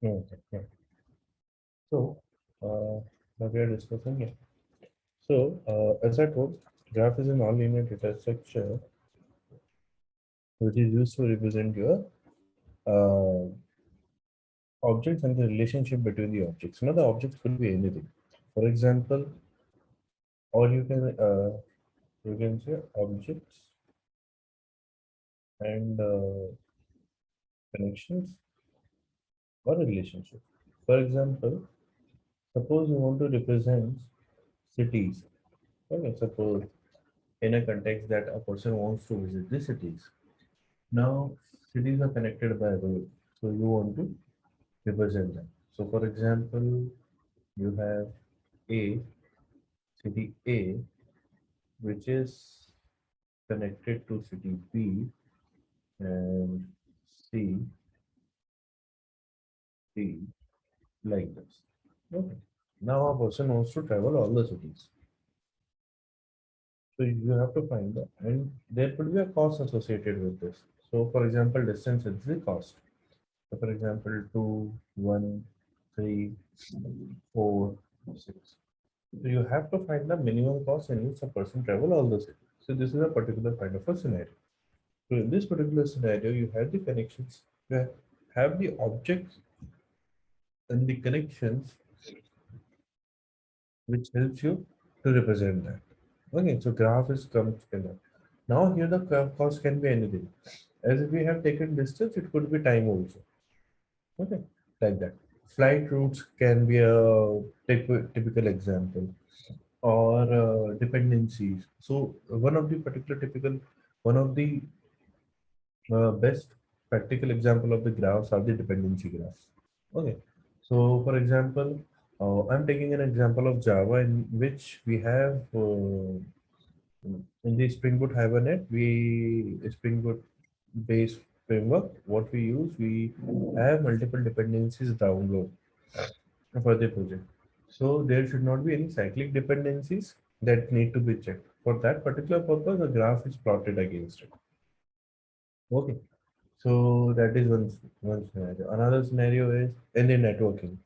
Okay. Yeah. So, now we are discussing it. So, as I told, graph is an all-linear data structure which is used to represent your uh, objects and the relationship between the objects. Now, the objects could be anything. For example, or you can say objects and connections or relationship. For example, suppose you want to represent cities. Okay, suppose in a context that a person wants to visit the cities. Now, cities are connected by road, so you want to represent them. So, for example, you have A, city A, which is connected to city B, and C, D, like this. Okay. Now, a person wants to travel all the cities. So, you have to find that, and there could be a cost associated with this. So, for example, distance is the cost. So, for example, 2, 1, 3, 4, 6. So you have to find the minimum cost in which a person travel all the cities. So this is a particular kind of a scenario. So in this particular scenario, you have the connections, you have the objects and the connections which helps you to represent that. Okay, so graph is comes together. Now here the cost can be anything. As if we have taken distance, it could be time also. Okay, like that. Flight routes can be a typical example, or dependencies. So one of the best practical example of the graphs are the dependency graphs. Okay, so for example, I'm taking an example of Java in which we have in the Spring Boot Hibernate, we Spring Boot based framework. What we have multiple dependencies download for the project. So there should not be any cyclic dependencies that need to be checked. For that particular purpose, a graph is plotted against it. Okay. So that is one scenario. Another scenario is in the networking.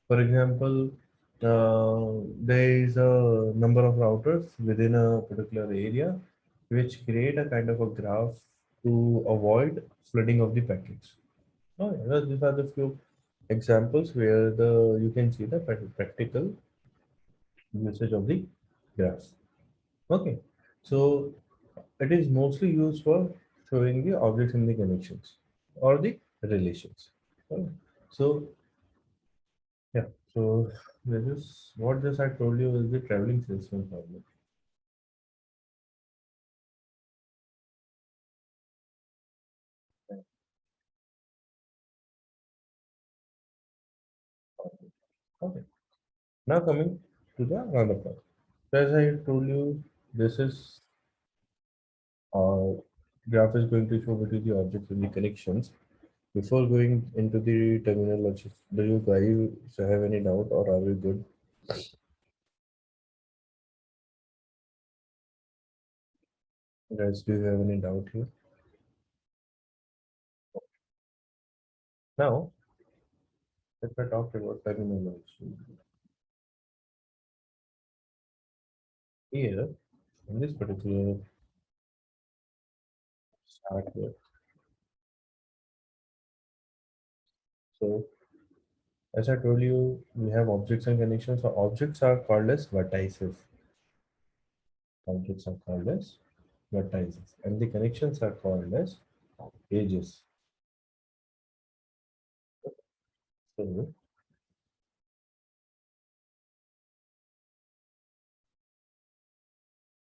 For example, there is a number of routers within a particular area which create a kind of a graph to avoid flooding of the packets. Oh, yeah, these are the few examples where the you can see the practical usage of the graphs. Okay, so it is mostly used for showing the objects in the connections or the relations. Okay. So yeah, so this is what just I told you is the traveling salesman problem. Okay, now coming to the another part. So as I told you, this is uh, graph is going to show between the objects and the connections. Before going into the terminology, do you guys have any doubt or are we good? Guys, do you have any doubt here? Now, if I talk about terminology, here in this particular start here, so as I told you, we have objects and connections. So objects are called as vertices. Objects are called as vertices, and the connections are called as edges. So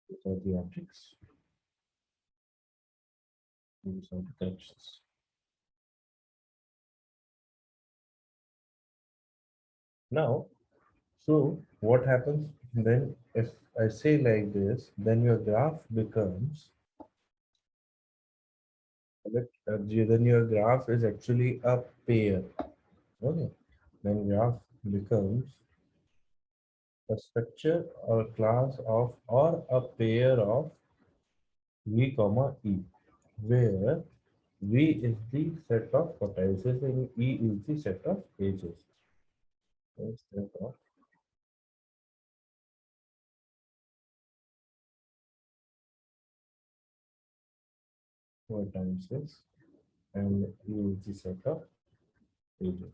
these are the objects, these are the connections. Now, so what happens then if I say like this, then your graph becomes then your graph is actually a pair. Okay. Then graph becomes a structure or class of or a pair of V comma E, where V is the set of vertices and E is the set of edges. So set of vertices and E is the set of edges.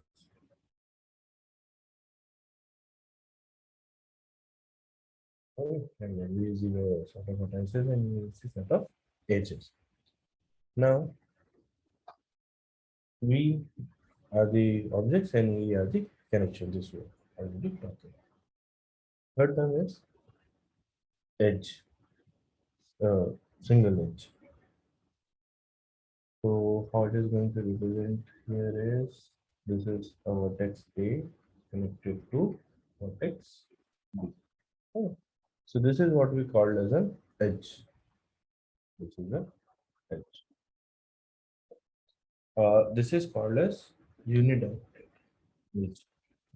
Okay, and then V is the set of vertices and E is the set of edges. Now we are the objects and we are the connection. This way already talked about. Third term is edge, uh, single edge. So how it is going to represent here is this is a vertex A connected to vertex B. Oh, so this is what we call as an edge. This is an edge. This is called as unidirected edge.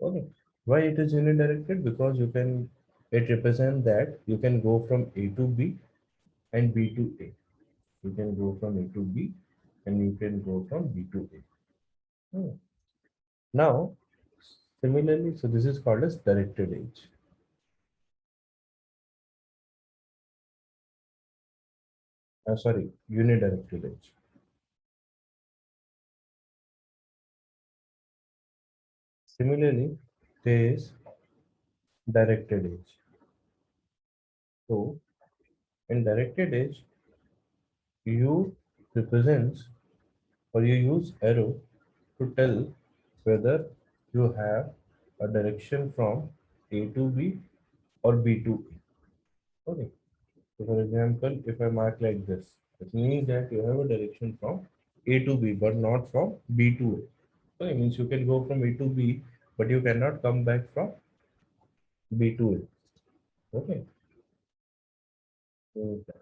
Okay. Why it is unidirected? Because you can it represents that you can go from A to B and B to A. You can go from A to B and you can go from B to A. Hmm. Now, similarly, so this is called as directed edge. Sorry, unidirected edge. Similarly, there is directed edge. So, in directed edge, you represents or you use arrow to tell whether you have a direction from A to B or B to A. Okay. So for example, if I mark like this, it means that you have a direction from A to B, but not from B to A. So it means you can go from A to B, but you cannot come back from B to A. Okay. So that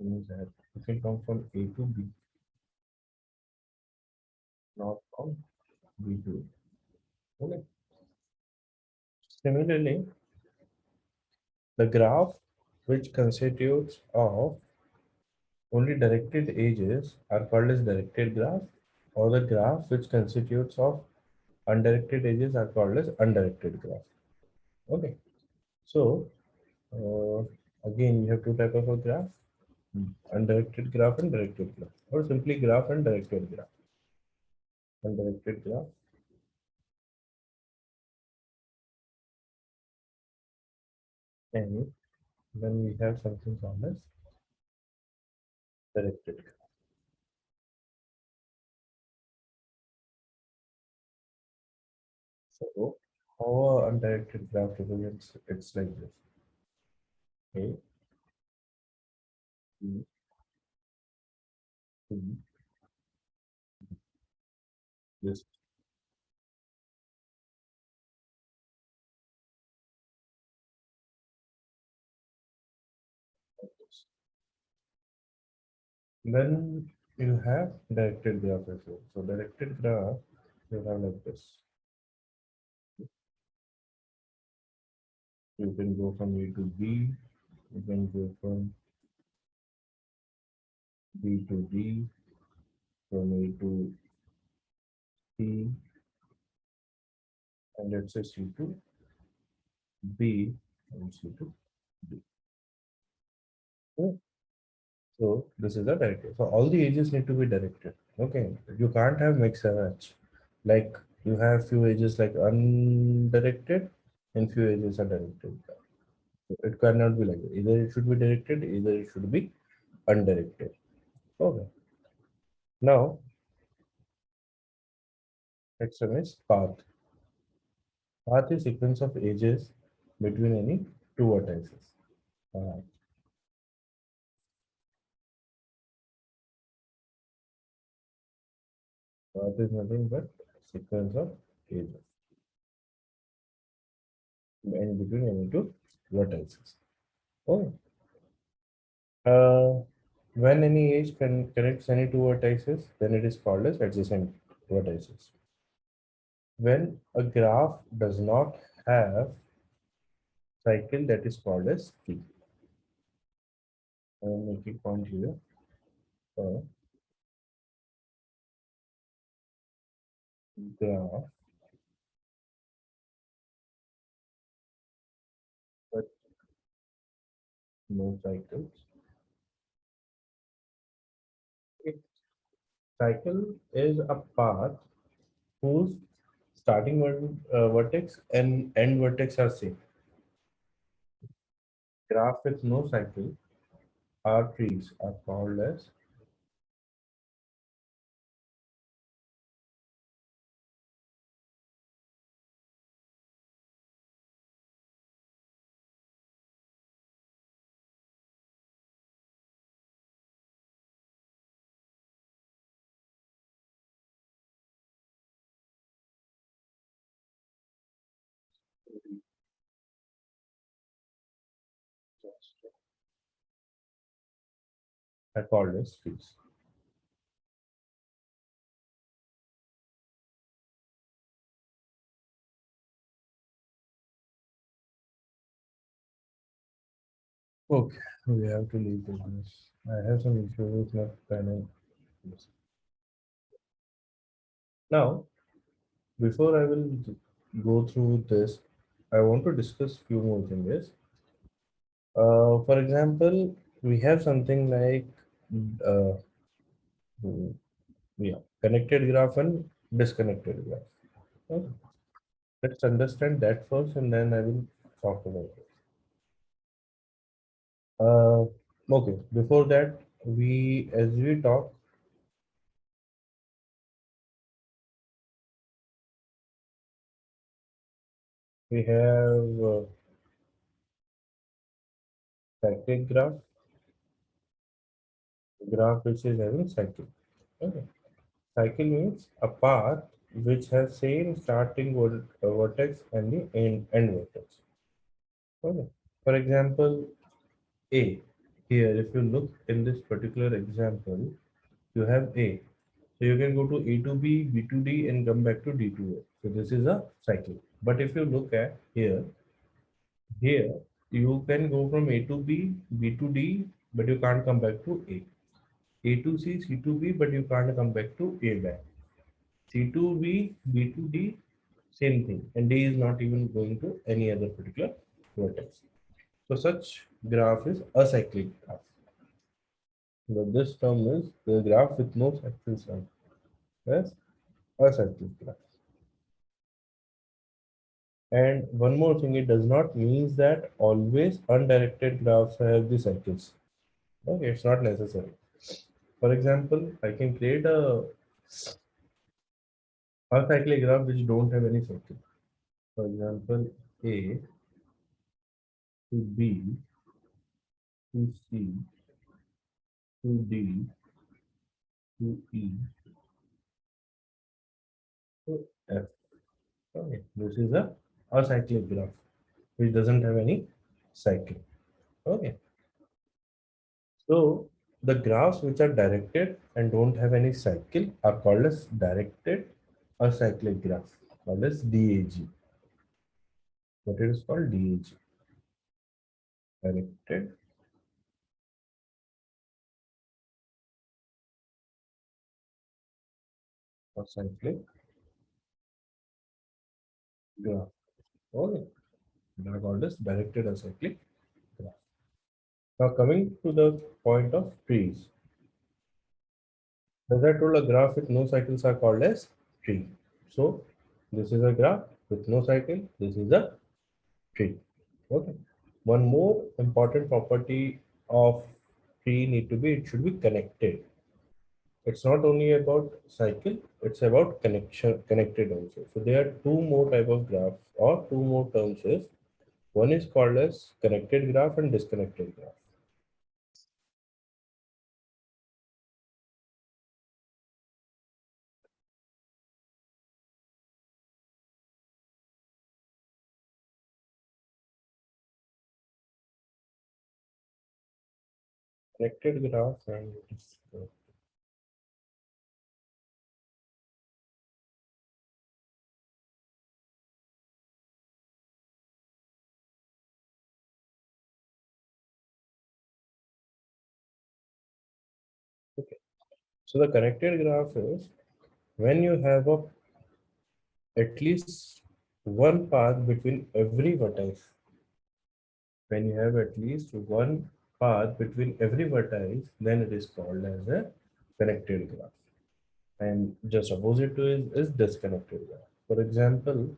means that you can come from A to B, not from B to A. Okay. Similarly, the graph which constitutes of only directed edges are called as directed graph, or the graph which constitutes of undirected edges are called as undirected graph. Okay. So uh, again, we have two type of a graph: undirected graph and directed graph, or simply graph and directed graph. Undirected graph, and then we have something called as directed graph. So how a undirected graph represents, it's like this: A, B, C, this, like this. Then you have directed graph as well. So directed graph you have like this. You can go from A to B, you can go from B to D, from A to C, and let's say C to B and C to D. Okay. So this is the directed. So all the edges need to be directed. Okay. You can't have mix and match. Like you have few edges like undirected and few edges are directed. So it cannot be like that. Either it should be directed, either it should be undirected. Okay. Now next one is path. Path is sequence of edges between any two vertices. Uh, path is nothing but sequence of edges and between any two vertices. Oh, When any edge connects any two vertices, then it is called as adjacent vertices. When a graph does not have cycle, that is called as tree. I am making point here. Graph but no cycles. A cycle is a path whose starting vertex and end vertex are same. Graph with no cycle or trees are called as trees. Okay, we have to leave this. I have some issues with my pen and this. Now, before I will go through this, I want to discuss few more things. For example, we have something like uh, yeah, connected graph and disconnected graph. Okay. Let's understand that first, and then I will talk about it. Uh, okay. Before that, as we talk, we have cyclic graph which is having cycle. Okay. Cycle means a path which has same starting vertex and the end vertex. Okay. For example, A. Here, if you look in this particular example, you have A. So you can go to A to B, B to D, and come back to D to A. So this is a cycle. But if you look at here you can go from A to B, B to D, but you can't come back to A. A to C, C to B, but you can't come back to A back. C to B, B to D, same thing. And D is not even going to any other particular vertex. So such graph is acyclic graph. But this term is the graph with no cycles on. Yes, acyclic graph. And one more thing, it does not mean that always undirected graphs have the cycles. Okay, it's not necessary. For example, I can create a acyclic graph which don't have any cycle. For example, A to B to C to D to E to F. Okay, this is a acyclic graph which doesn't have any cycle. Okay, so the graphs which are directed and don't have any cycle are called as directed acyclic graph, called as DAG. What it is called DAG, directed acyclic graph. Okay, they are called as directed acyclic graph. Now coming to the point of trees. As I told, a graph with no cycles are called as tree. So this is a graph with no cycle. This is a tree. Okay. One more important property of tree need to be, it should be connected. It's not only about cycle, it's about connection connected also. So there are two more type of graphs or two more terms is, one is called as connected graph and disconnected graph. connected graph and okay. So the connected graph is when you have a at least one path between every vertex. When you have at least one path between every vertex, then it is called as a connected graph. And just opposite to it is disconnected graph. For example,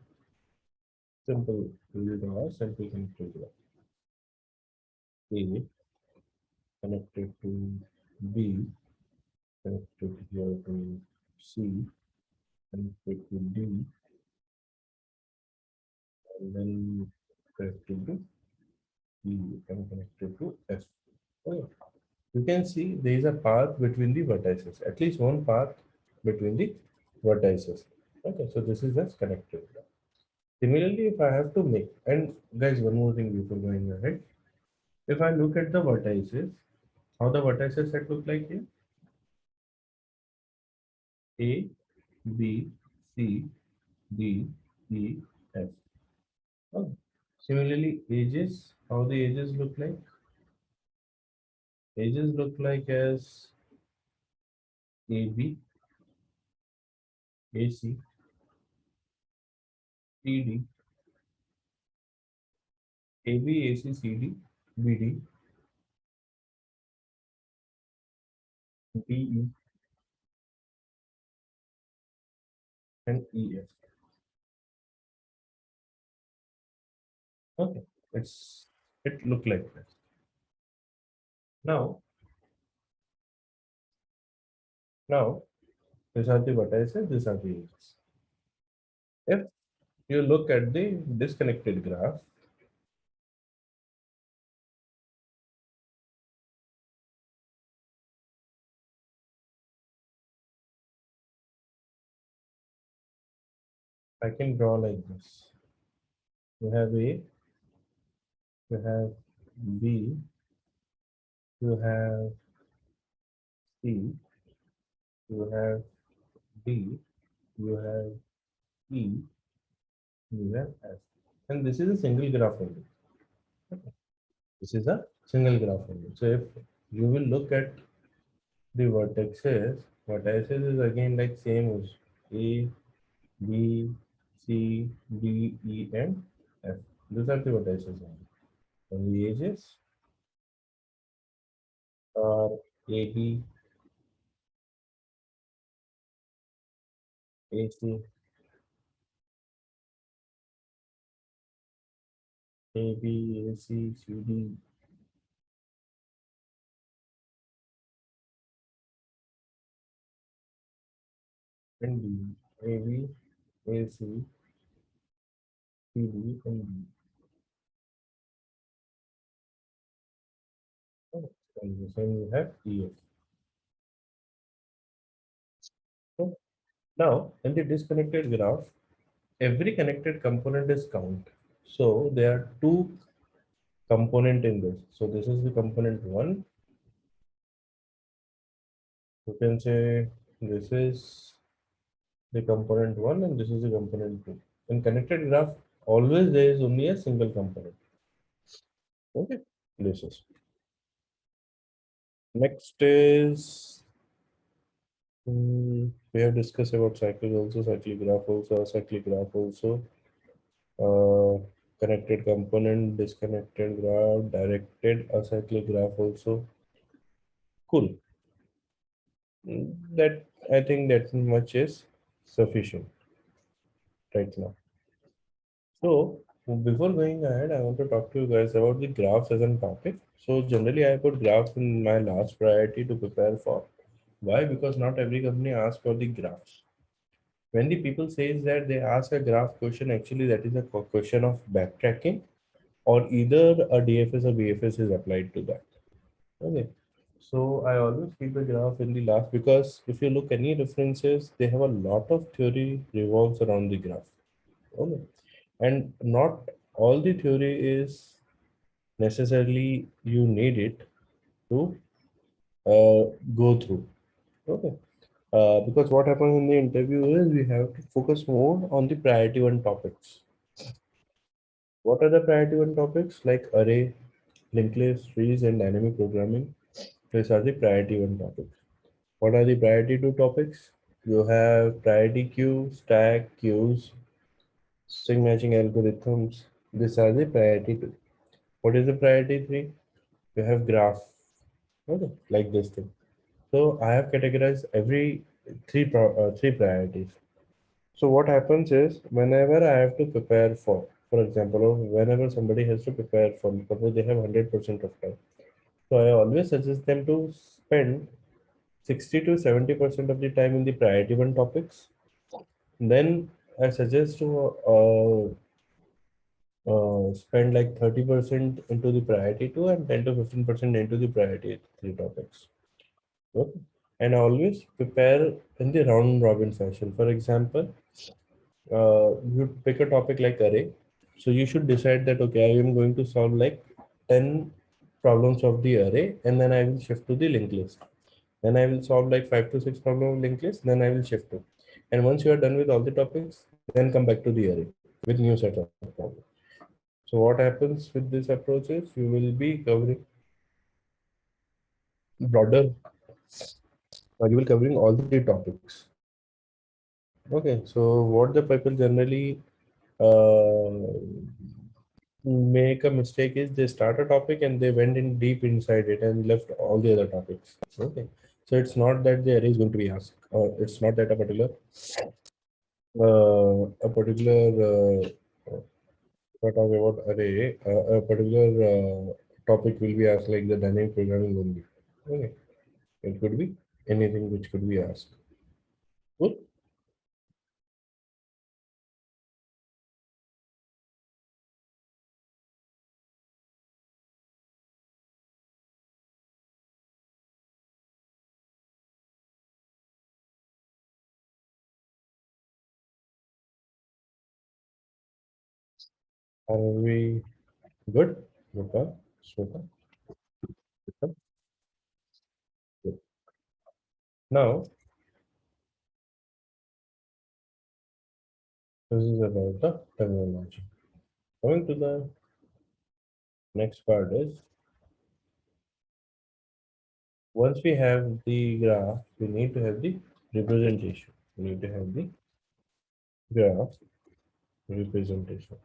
simple we draw simple connected graph. A connected to B, connected here to C, connected to D, and then connected to E and connected to F. Okay. You can see there is a path between the vertices, at least one path between the vertices. Okay, so this is just connected. Similarly, if I have to make, and guys, one more thing before going ahead. If I look at the vertices, how the vertices set look like here? A, B, C, D, E, F. Oh. Similarly, edges, how the edges look like? Edges look like as AB, AC, CD, AB, AC, CD, BD, DE, and EF. Okay, it look like this. Now, now these are the vertices, these are the edges. If you look at the disconnected graph, I can draw like this. You have A, you have B, you have C, you have D, you have E, you have F. And this is a single graph only. This is a single graph only. So if you will look at the vertices is again like same as A, B, C, D, E, and F. These are the vertices only. And the edges are AB, AC, AB, AC, CD, and D. AB, AC, CD, and D. Oh, and the same you have EF. So now, in the disconnected graph, every connected component is count. So there are two component in this. So this is the component one. You can say this is the component one and this is the component two. In connected graph, always there is only a single component. Okay, this is. Next is we have discussed about cycles also, cyclic graph also, acyclic graph also, connected component, disconnected graph, directed acyclic graph also. Cool. That I think that much is sufficient right now. So before going ahead, I want to talk to you guys about the graphs as a topic. So generally, I put graphs in my last priority to prepare for. Why? Because not every company asks for the graphs. When the people says that they ask a graph question, actually that is a question of backtracking, or either a DFS or BFS is applied to that. Okay. So I always keep a graph in the last because if you look any references, they have a lot of theory revolves around the graph. Okay. And not all the theory is necessarily you need it to go through. Okay. Because what happens in the interview is we have to focus more on the priority one topics. What are the priority one topics? Like array, linked list, trees, and dynamic programming. These are the priority one topics. What are the priority two topics? You have priority queue, stack, queues, string matching algorithms. These are the priority two. What is the priority three? You have graph. Okay, like this thing. So I have categorized every three priorities. So what happens is whenever I have to prepare for example, or whenever somebody has to prepare for, suppose they have 100% of time. So I always suggest them to spend 60 to 70% of the time in the priority one topics. Then I suggest to spend like 30% into the priority two and 10 to 15% into the priority three topics. Okay. And always prepare in the round robin fashion. For example, you pick a topic like array. So you should decide that, okay, I am going to solve like 10 problems of the array, and then I will shift to the linked list. Then I will solve like 5 to 6 problems of linked list, then I will shift to. And once you are done with all the topics, then come back to the array with new set of problems. So what happens with this approach is you will be covering broader, you will covering all the topics. Okay, so what the people generally uh, make a mistake is they start a topic and they went in deep inside it and left all the other topics. Okay, so it's not that the array is going to be asked, or it's not that a particular what talking about array, a particular topic will be asked like the dynamic programming only. Okay, it could be anything which could be asked. Good. Are we good? Good. Super. Good. Good. Now, this is about the terminology. Coming to the next part is once we have the graph, we need to have the representation. We need to have the graph representation.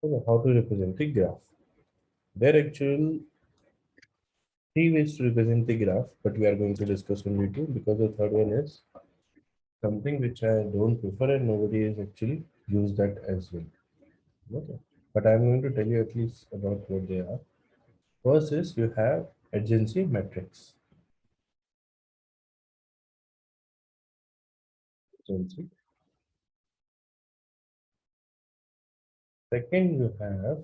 So how to represent the graph? There are actual three ways to represent the graph, but we are going to discuss only two because the third one is something which I don't prefer and nobody has actually used that as well. Okay. But I'm going to tell you at least about what they are. First is you have agency metrics. Agency. Second, you have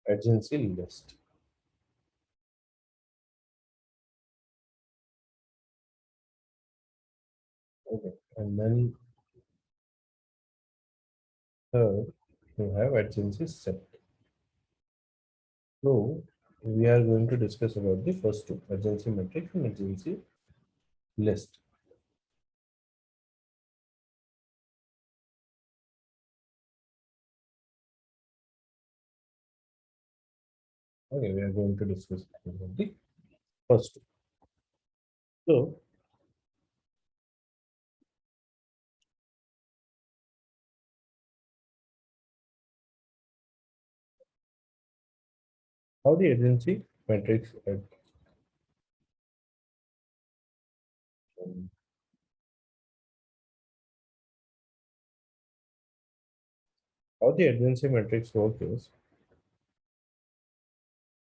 agency list. Okay. And then third, you have agency set. So we are going to discuss about the first two, agency metrics and agency list. Okay, we are going to discuss about the first two. So how the agency metrics um, how the agency metrics work is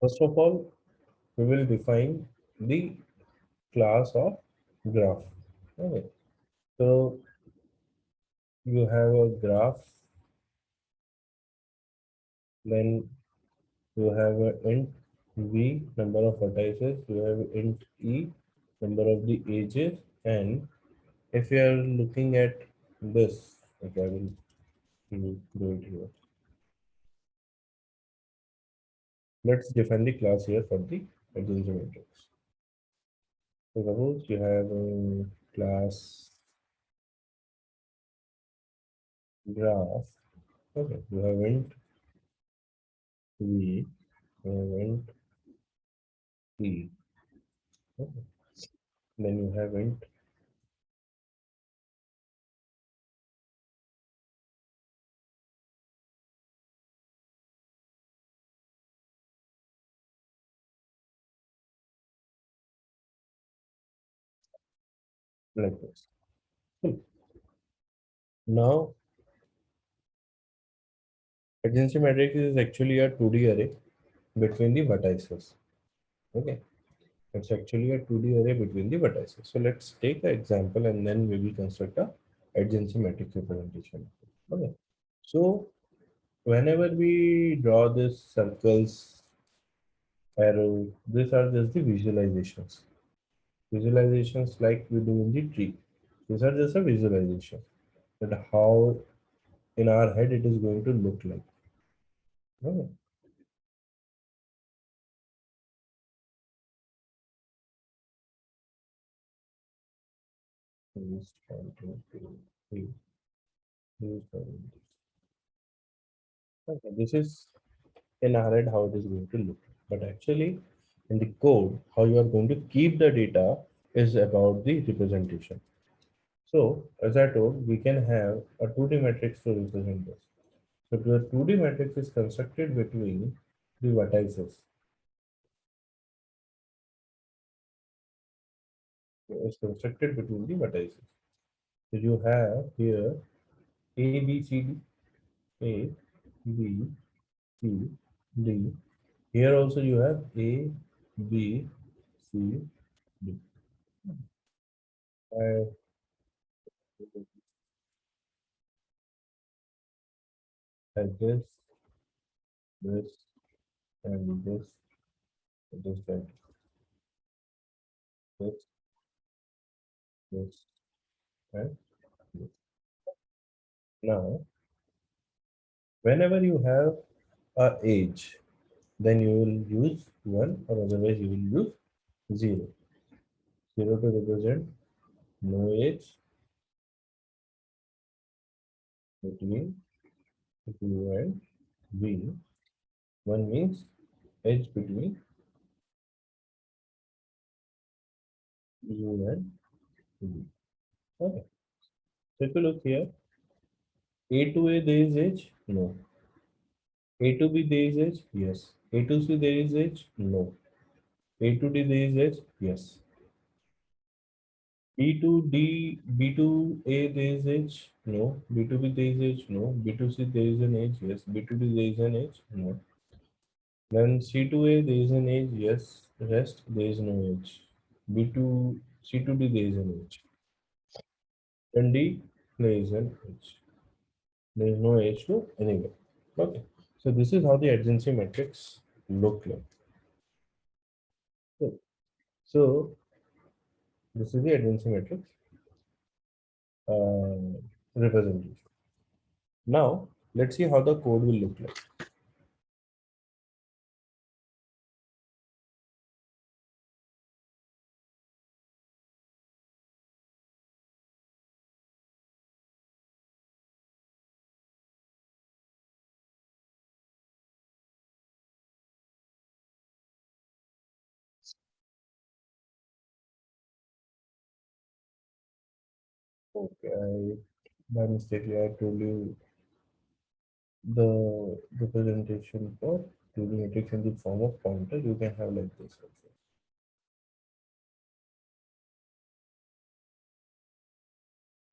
first of all we will define the class of graph. Okay. So you have a graph, then you have a int v number of vertices, you have int e number of the edges, and if you are looking at this, okay, I will do it here. Let's define the class here for the adjacency matrix. So suppose you have a class graph. Okay, you have int v, you have int p. Okay. Then you have int like this. Hmm. Now, adjacency matrix is actually a 2D array between the vertices. Okay, it's actually a 2D array between the vertices. So let's take an example and then we will construct a adjacency matrix representation. Okay, so whenever we draw this circles, arrow, these are just the visualizations. Visualizations like we do in the tree. These are just a visualization that how in our head it is going to look like. Okay. This one, two, three, this one. Okay, this is in our head how it is going to look. But actually, in the code, how you are going to keep the data is about the representation. So, as I told, we can have a 2D matrix to represent this. So, the 2D matrix is constructed between the vertices. It's constructed between the vertices. So, you have here A, B, C, D, A, B, C, D. Here also you have A, B, C, D. I have this, and that, this, and this. Now, whenever you have a age, then you will use 1 or otherwise you will use 0. 0 to represent no age between U and V. 1 means age between U and V. Okay. So if you look here, A to A there is age? No. A to B there is age? Yes. A to C there is age? No. A to D there is age? Yes. B to D, B to A there is age? No. B to B there is age? No. B to C there is an age? Yes. B to D there is an age? No. Then C to A there is an age? Yes. Rest there is no age. B to C to D there is an age. Then D there is an age. There is no age to anywhere. Okay. So this is how the adjacency matrix look like. So this is the adjacency matrix representation. Now let's see how the code will look like. Okay, by mistake I told you the representation for 2D matrix in the form of pointer. You can have like this also.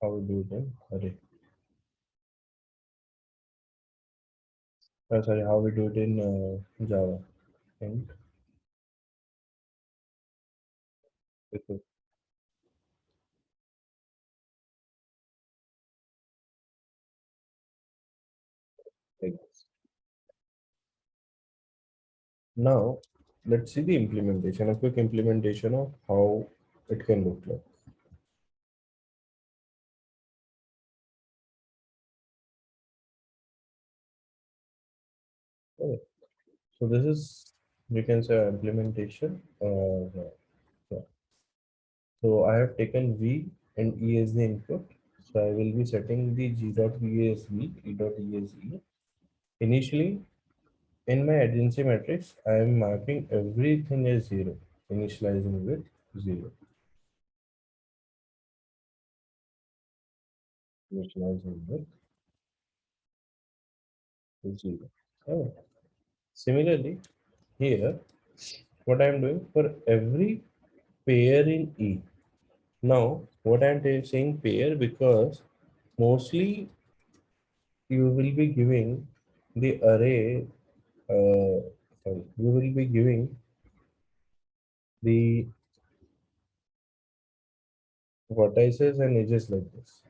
How we do it in array. Sorry, how we do it in Java. And this is like this. Now let's see the implementation, a quick implementation of how it can look like. Okay. So this is You can say implementation. Yeah. So I have taken V and E as the input. So I will be setting the G dot V as V, E dot E as E. Initially, in my agency matrix, I am marking everything as zero, initializing with zero, initializing with zero. Oh. Similarly, here, what I am doing for every pair in E. Now, what I am saying pair because mostly you will be giving the array, sorry, you will be giving the vertices and edges like this.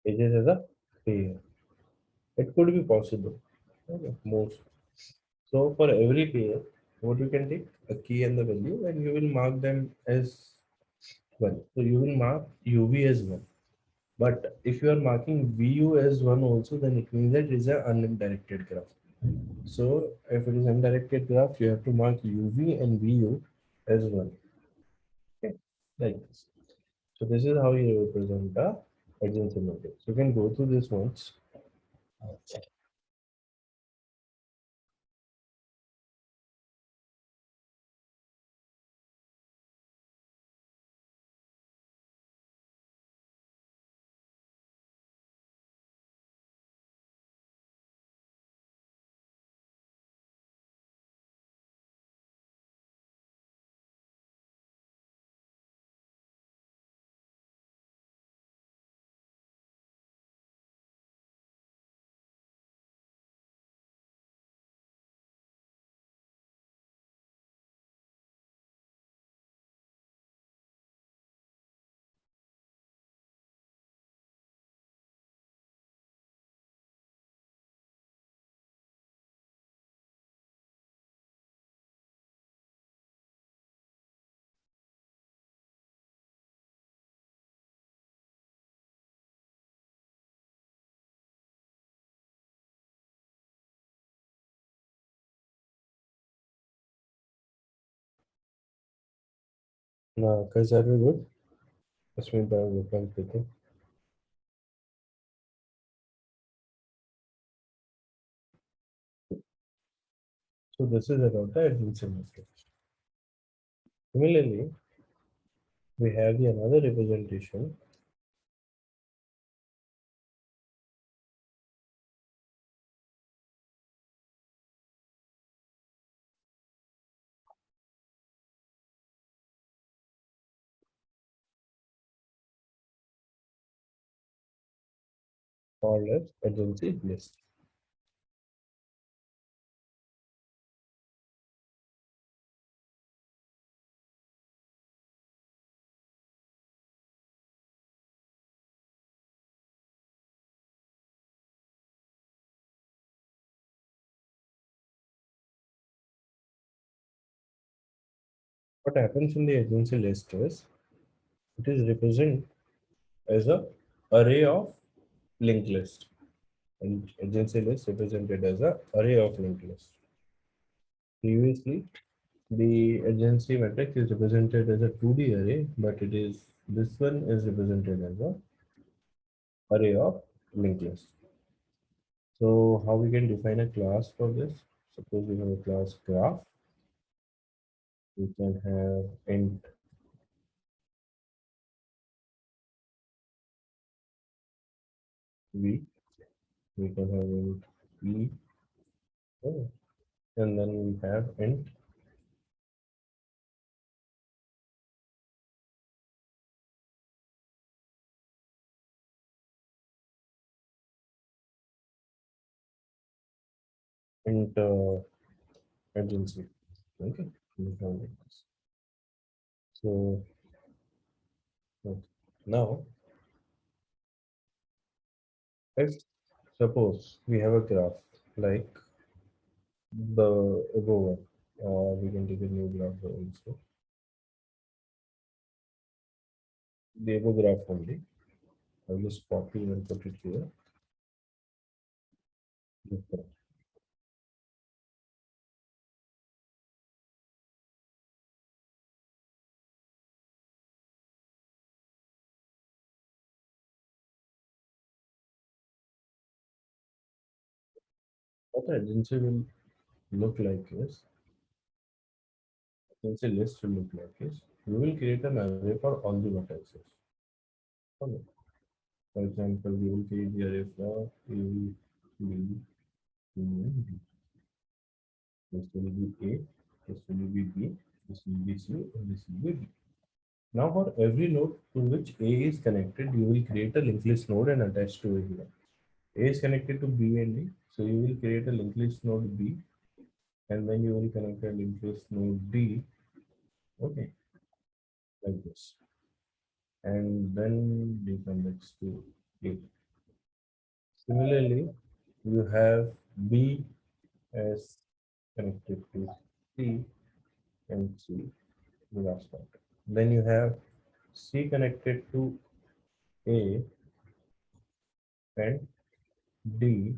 Edges as a pair. It could be possible. Okay, most. So for every pair, what you can take a key and the value, and you will mark them as one. So you will mark UV as one. But if you are marking VU as one also, then it means that it is an undirected graph. So if it is undirected graph, you have to mark UV and VU as one. Okay, like this. So this is how you represent the adjacency matrix. You can go through this once. Now, guys, are we good? That's me by Vikrant speaking. So this is about the adjacency matrix. Similarly, we have the another representation called as adjacency list. What happens in the adjacency list is it is represented as a array of linked list. And agency list represented as a array of linked list. Previously, the agency matrix is represented as a 2D array, but it is this one is represented as a array of linked list. So how we can define a class for this? Suppose we have a class graph. We can have int v. We can have int e. Oh, and then we have int agency. Okay. We have this. So okay. Now, if suppose we have a graph like the above one, or we can take a new graph also. The above graph only. I'll just copy and put it here. Okay. What the agency will look like is, agency list will look like is, you will create an array for all the vertices. Okay. For example, we will create the array for A, B, C, and D. This will be A, this will be B, this will be C, and this will be D. Now, for every node to which A is connected, you will create a linked list node and attach to it here. A is connected to B and D, so you will create a linked list node B, and then you will connect a linked list node D, okay, like this. And then D connects to A. Similarly, you have B as connected to C and C, the last part. Then you have C connected to A and D,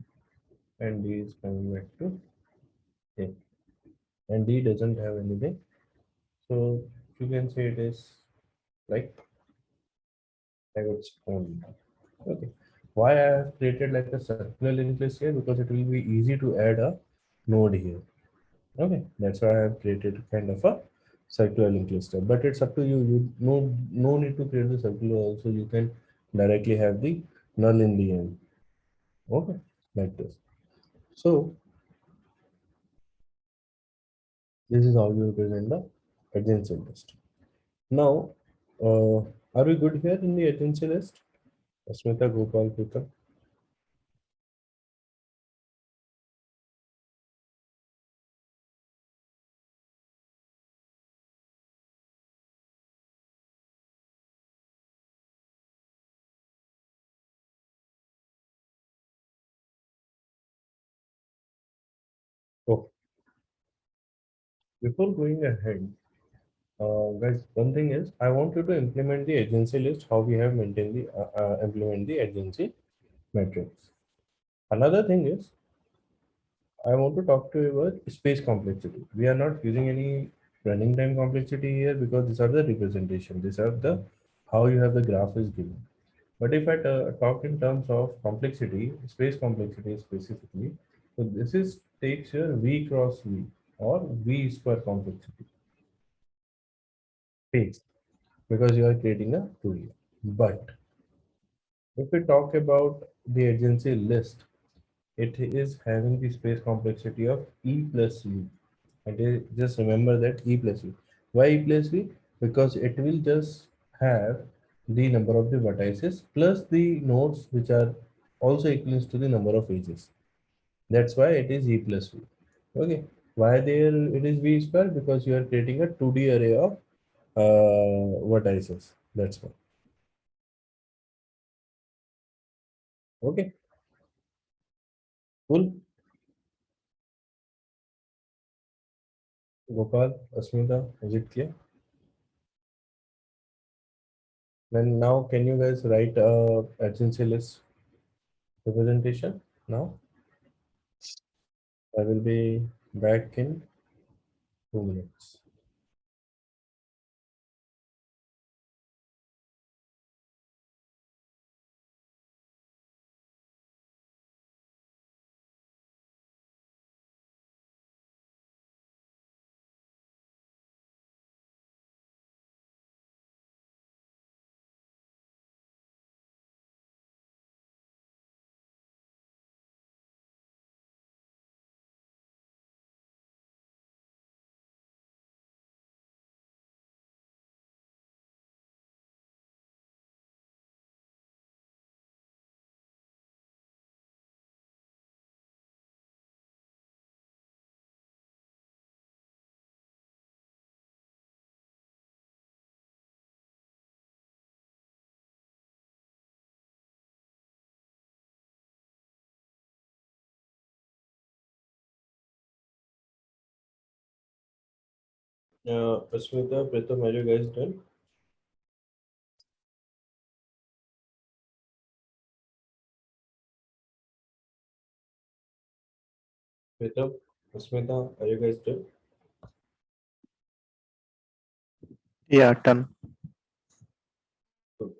and D is coming back to A. And D doesn't have anything. So you can say it is like its own. Okay. Why I have created like a circular linked list here? Because it will be easy to add a node here. Okay. That's why I have created kind of a circular linked list here. But it's up to you. You no need to create the circular also. You can directly have the null in the end. Okay. Like this. So this is how you represent the agency list. Now, are we good here in the agency list? Asmita, Gopal, Pritam. Oh, before going ahead, guys, one thing is I want you to implement the agency list, how we have maintained the implement the agency metrics. Another thing is I want to talk to you about space complexity. We are not using any running time complexity here because these are the representation. These are the how you have the graph is given. But if I talk in terms of complexity, space complexity specifically, so this is takes your V cross V or V square complexity space because you are creating a 2D. But if we talk about the agency list, it is having the space complexity of E plus V. And just remember that E plus V. Why E plus V? Because it will just have the number of the vertices plus the nodes which are also equal to the number of edges. That's why it is E plus V. Okay. Why there it is V square? Because you are creating a 2D array of vertices. That's why. Okay. Cool. Gopal, Asmita, is it clear? Then now can you guys write a agency list representation now? I will be back in 2 minutes. Asmita, Pritham, are you guys done? Smita, Smita, are you guys there? Yeah, done. Good.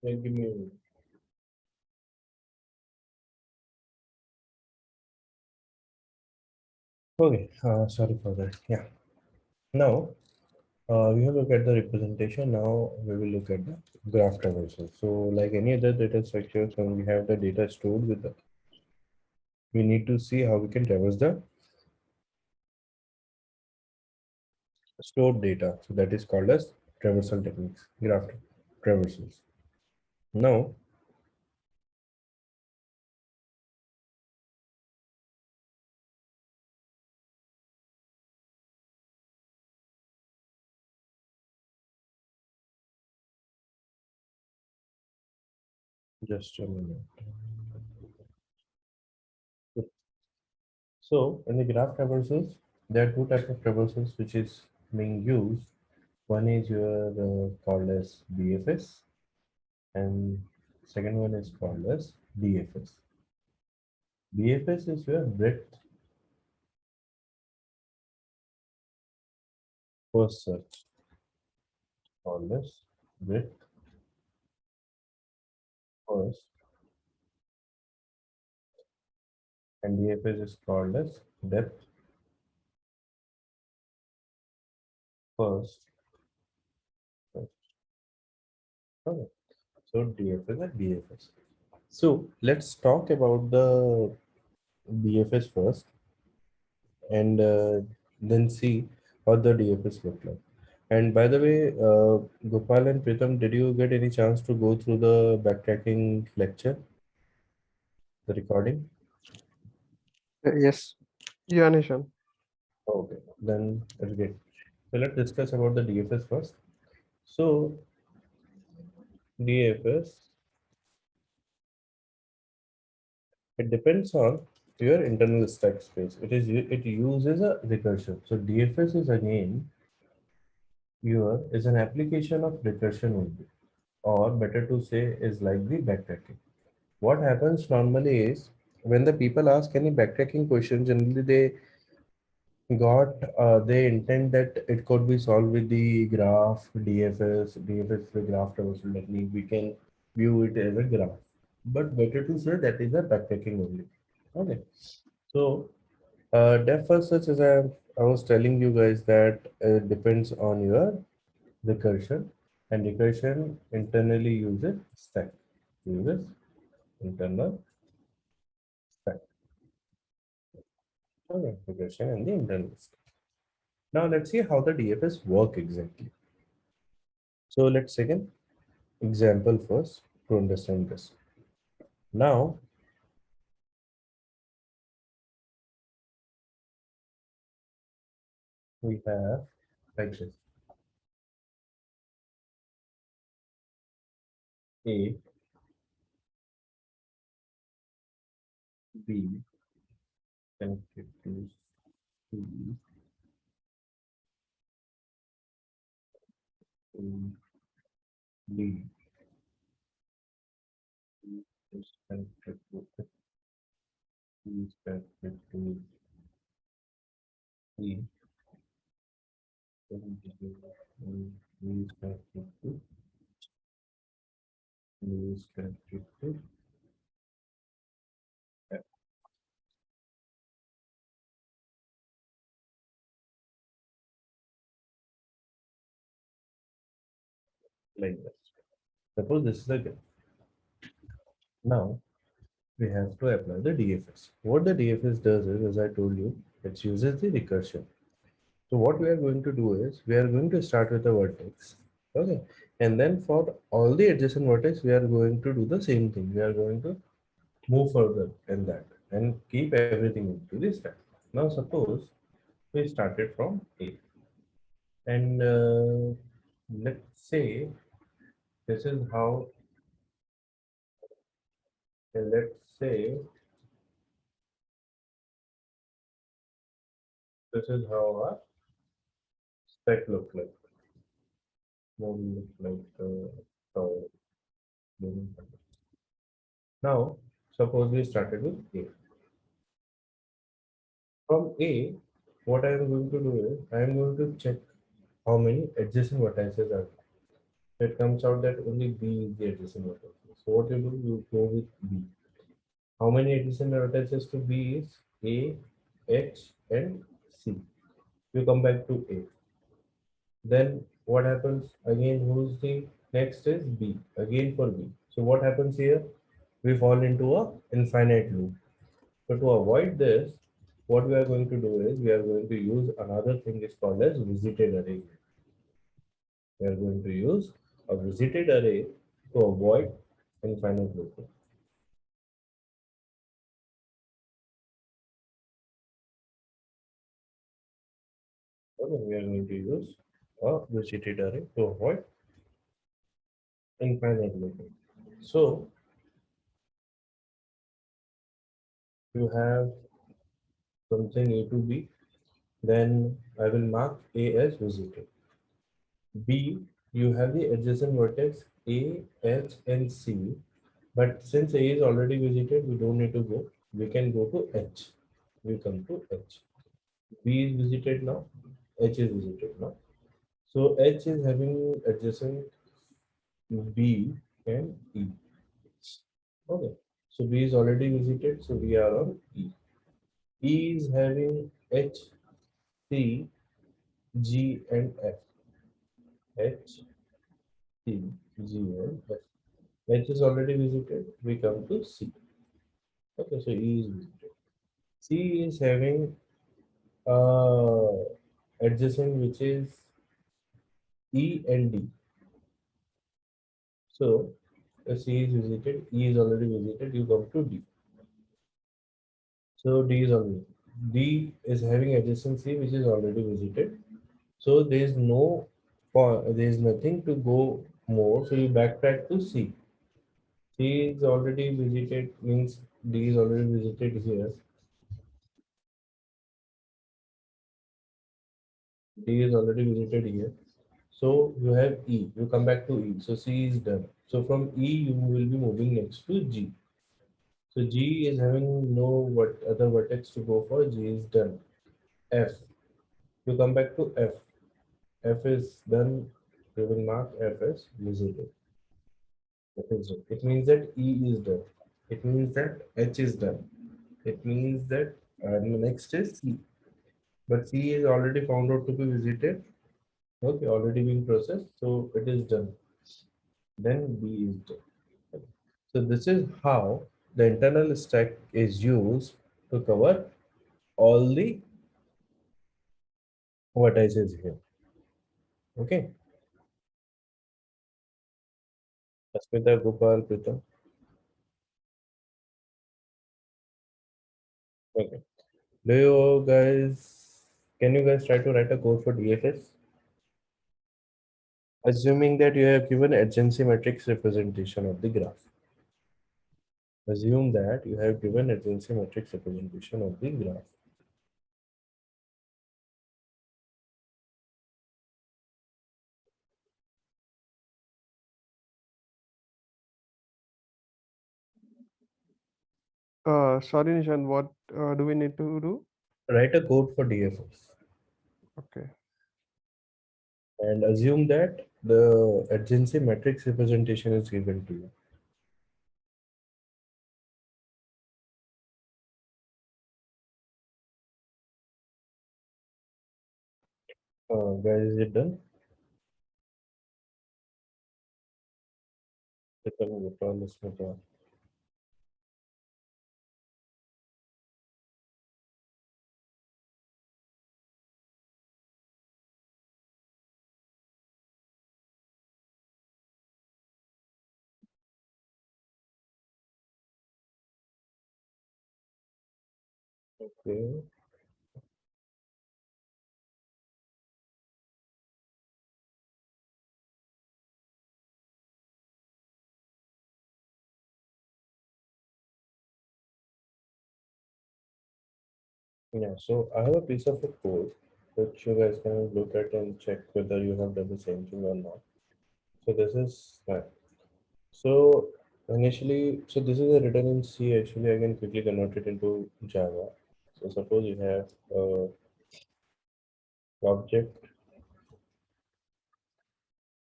Yeah, give me a minute. Okay, sorry for that. Yeah. Now, we have looked at the representation. Now, we will look at the graph traversal. So, like any other data structures, when we have the data stored with the, we need to see how we can traverse the stored data. So, that is called as traversal techniques, graph traversals. Now, just a minute. So, in the graph traversals, there are two types of traversals which is being used. One is your called as BFS, and second one is called as DFS. BFS is your breadth first search, called as breadth first, and DFS is called as depth first search. Okay. So DFS and BFS. So let's talk about the BFS first, and then see how the DFS look like. And by the way, Gopal and Pritam, did you get any chance to go through the backtracking lecture, the recording? Yes. Yeah, Nishan. Okay, then that's great. So let's discuss about the DFS first. So DFS, it depends on your internal stack space. It uses a recursion. So DFS is again your is an application of recursion only, or better to say is like the backtracking. What happens normally is when the people ask any backtracking question, generally they intend that it could be solved with the graph, DFS, the graph traversal technique. We can view it as a graph. But better to say that is a backtracking only. Okay. So depth first search, as I was telling you guys, that depends on your recursion, and recursion internally uses stack. Uses internal stack. Okay, regression and the internal stack. Now let's see how the DFS work exactly. So let's take an example first to understand this. Now we have like this: A, B connected to C, to D is connected to C, is connected to E, and D is connected to E, is connected to F, like this. Suppose this is a graph. Now we have to apply the DFS. What the DFS does is, as I told you, it uses the recursion. So what we are going to do is, we are going to start with a vertex. Okay. And then for all the adjacent vertex, we are going to do the same thing. We are going to move further in that and keep everything into the stack. Now suppose we started from A, and let's say this is how, let's say this is how our stack look like. More look like tower. Now, suppose we started with A. From A, what I am going to do is I am going to check how many adjacent vertices are there. So it comes out that only B is the adjacent vertex. So what you do, you go with B. How many adjacent vertices to B is A, H, and C. You come back to A. Then what happens again? Who's the next is B again for B. So what happens here? We fall into a infinite loop. So to avoid this, what we are going to do is we are going to use another thing is called as visited array. We are going to use a visited array to avoid infinite looping. Okay, we are going to use a visited array to avoid infinite looping. So you have something A to B, then I will mark A as visited. B, you have the adjacent vertex A, H, and C. But since A is already visited, we don't need to go. We can go to H. We come to H. B is visited now. H is visited now. So H is having adjacent B and E. Okay. So B is already visited. So we are on E. E is having H, C, G, and F. H, C, G, and F. H is already visited. We come to C. Okay. So E is visited. C is having uh, adjacent which is E and D. So C is visited, E is already visited, you come to D. So D is already D is having adjacent C which is already visited. So there is nothing to go more. So you backtrack to C. C is already visited means D is already visited here. D is already visited here. So you have E. You come back to E. So C is done. So from E you will be moving next to G. So G is having no what other vertex to go for. G is done. F. You come back to F. F is done. You will mark F as visited. F is done. It means that E is done. It means that H is done. It means that next is C. But C is already found out to be visited. Okay, already being processed. So it is done. Then B is done. So this is how the internal stack is used to cover all the vertices here. Okay. Asmita, Gopal, Pritam. Okay. Do you guys, can you guys try to write a code for DFS? Assuming that you have given adjacency matrix representation of the graph. Assume that you have given adjacency matrix representation of the graph. Sorry, Nishan, what do we need to do? Write a code for DFS Okay. and assume that the adjacency matrix representation is given to you. Guys, is it done? Pritam, Gopal, Asmita. Okay. Yeah, so I have a piece of a code which you guys can look at and check whether you have done the same thing or not. So this is fine. So initially, so this is a written in C. Actually, I can quickly convert it into Java. So suppose you have object,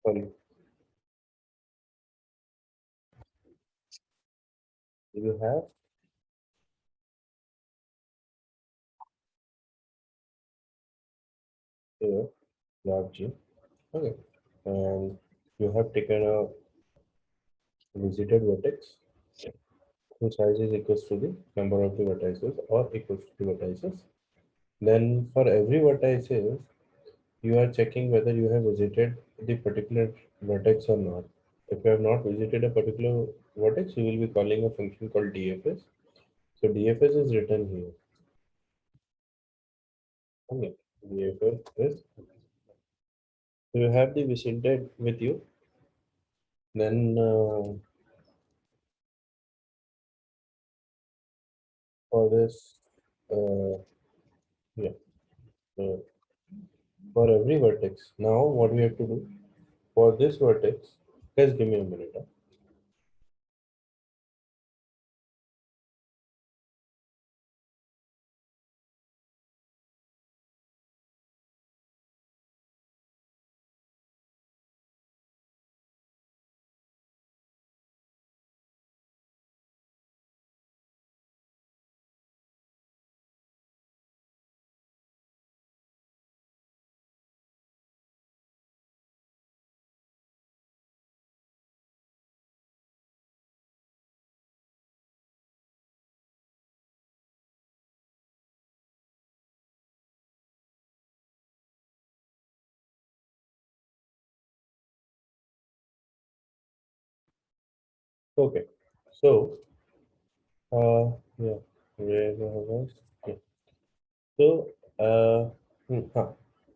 sorry, you have here log G. Okay, and you have taken a visited vertex whose size is equals to the number of the vertices or equals to the vertices. Then for every vertices, you are checking whether you have visited the particular vertex or not. If you have not visited a particular vertex, you will be calling a function called DFS. So DFS is written here. Okay. DFS is, so you have the visited with you. Then for this, uh, yeah, so for every vertex. Now what we have to do for this vertex, just give me a minute. Okay. So yeah, where was I? Yeah. So,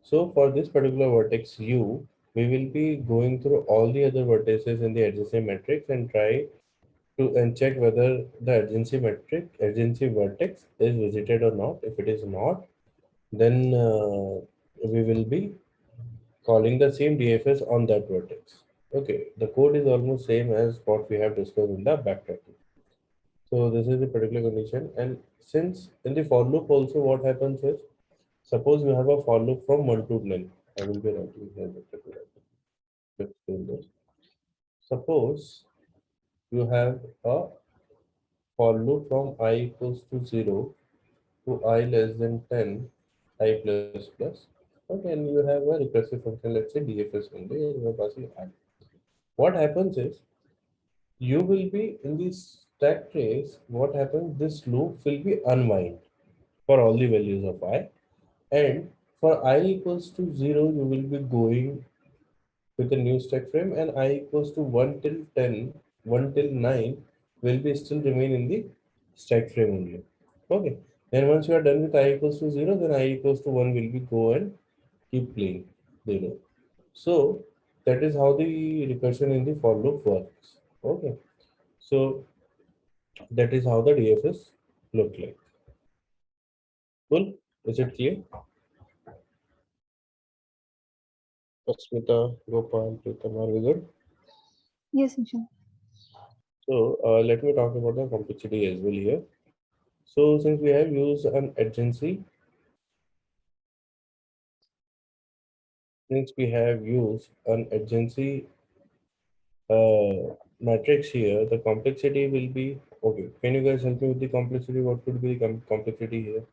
so for this particular vertex U, we will be going through all the other vertices in the adjacency matrix and try to and check whether the adjacency vertex is visited or not. If it is not, then we will be calling the same DFS on that vertex. Okay, the code is almost same as what we have discussed in the backtracking. So this is the particular condition, and since in the for loop also what happens is, suppose you have a for loop from 1 to 9. I will be writing here. Let's do this. Suppose you have a for loop from I equals to 0 to I less than 10, I plus plus. Okay, and you have a recursive function, let's say DFS only, and you are passing I. What happens is, you will be in this stack trace, what happens, this loop will be unwind for all the values of I. And for I equals to 0, you will be going with a new stack frame, and I equals to 1 till 10, 1 till 9 will be still remain in the stack frame only. Okay. Then once you are done with I equals to 0, then I equals to 1 will be go and keep playing 0. So that is how the recursion in the for loop works. Okay. So that is how the DFS look like. Cool. Is it clear? Asmita, Gopal, Pritam, are we good? Yes, Nishan. So let me talk about the complexity as well here. So since we have used an adjacency, since we have used an adjacency matrix here, the complexity will be okay. Can you guys help me with the complexity? What could be the complexity here?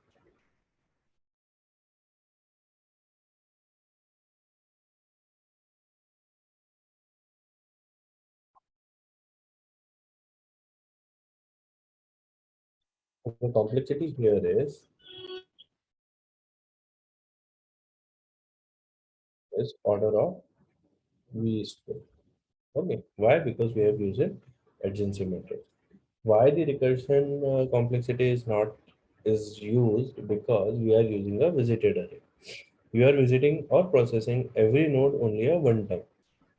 The complexity here is order of v square. Okay. Why? Because we have used an adjacency matrix. Why the recursion complexity is not is used, because we are using a visited array. We are visiting or processing every node only a one time.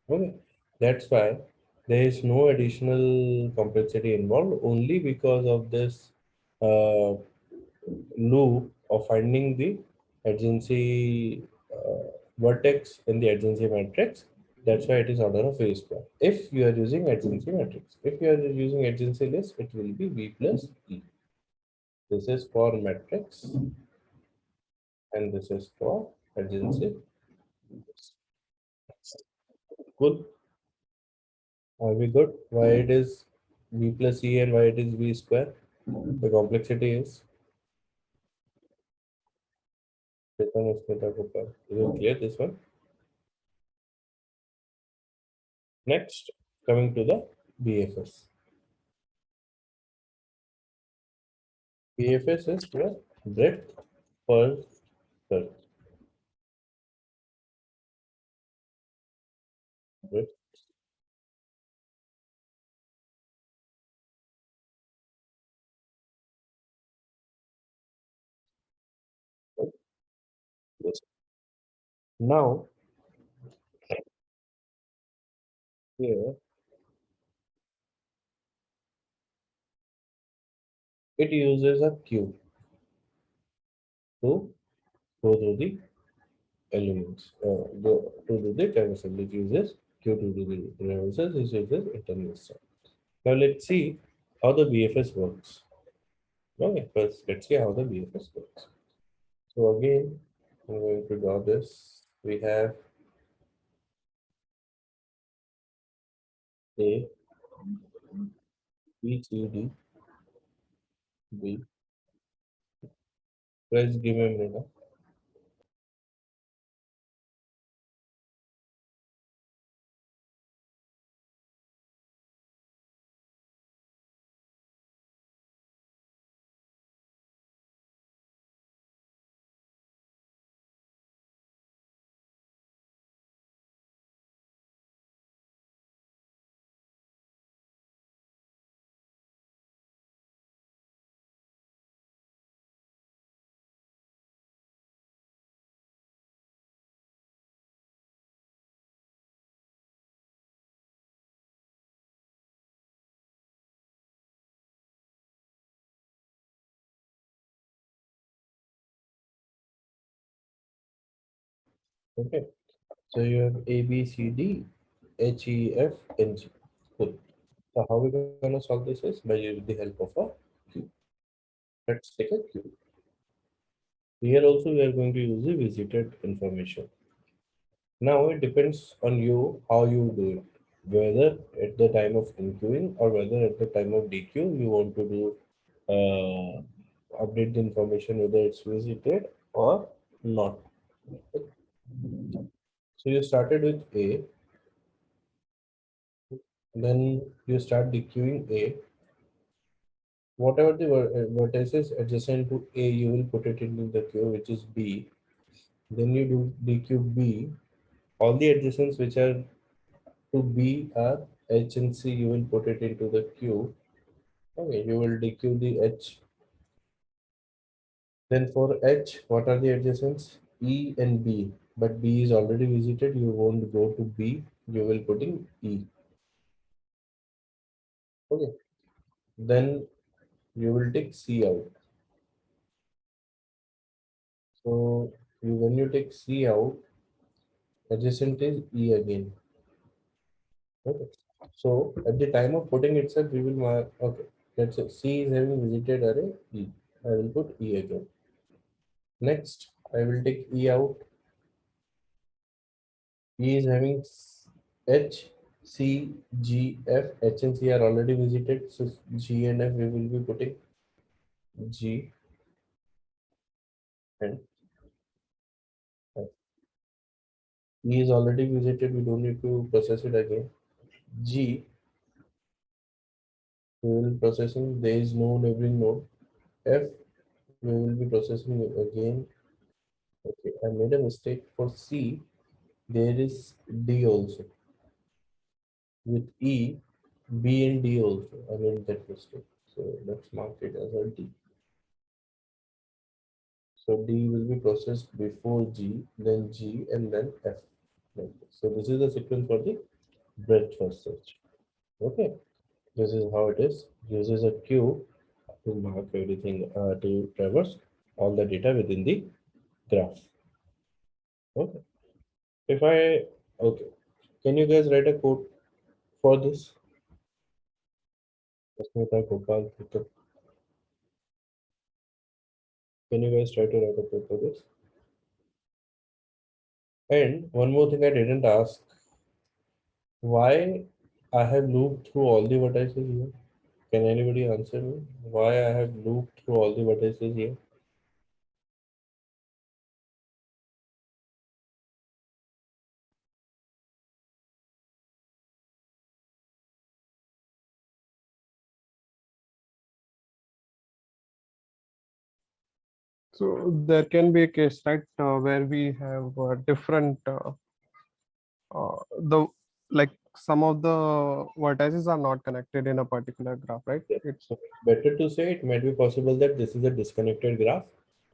Okay, that's why there is no additional complexity involved, only because of this uh, loop of finding the adjacency vertex in the adjacency matrix. That's why it is order of V square. If you are using adjacency matrix, if you are using adjacency list, it will be V plus E. This is for matrix and this is for adjacency. Good. Are we good? Why it is V plus E and why it is V square? The complexity is is it clear this one? Next, coming to the BFS. BFS is the breadth per search. Breadth. Yes. Now, here it uses a queue to go through the elements. To do the traversal, it uses queue to do the traversals, it uses internal stuff. Now, let's see how the BFS works. Okay, first, let's see how the BFS works. So, again, I'm going to draw this. We have A, B, C, D, B. Let's give me a minute. Okay, so you have A, B, C, D, H, E, F, N, G. Cool. So how we're gonna solve this is by using the help of a cube. Let's take a cube. Here also we are going to use the visited information. Now it depends on you how you do it. Whether at the time of enqueuing or whether at the time of dequeue you want to do update the information whether it's visited or not. So you started with A, then you start dequeuing A. Whatever the vertices adjacent to A, you will put it into the queue, which is B. Then you do dequeue B. All the adjacents which are to B are H and C. You will put it into the queue. Okay, you will dequeue the H. Then for H, what are the adjacents? E and B. But B is already visited. You won't go to B. You will put in E. Okay. Then you will take C out. So when you take C out, adjacent is E again. Okay. So at the time of putting itself, we will mark, okay, let's say C is having visited array E. I will put E again. Next, I will take E out. E is having H, C, G, F. H and C are already visited. So G and F we will be putting G and F. E is already visited. We don't need to process it again. G, we will processing. There is no neighboring node. F, we will be processing it again. Okay, I made a mistake for C. There is D also. With E, B and D also. I made that mistake. So let's mark it as a D. So D will be processed before G, then G, and then F. Like this. So this is the sequence for the breadth first search. Okay, this is how it is. Uses a queue to mark everything to traverse all the data within the graph. Okay. If I okay, Can you guys write a code for this? Asmita, Gopal, Tutor. Can you guys try to write a code for this? And one more thing I didn't ask, why I have looped through all the vertices here? Can anybody answer me? Why I have looped through all the vertices here? So there can be a case, right, where we have different the like some of the vertices are not connected in a particular graph, right? Yeah. It's So better to say it might be possible that this is a disconnected graph,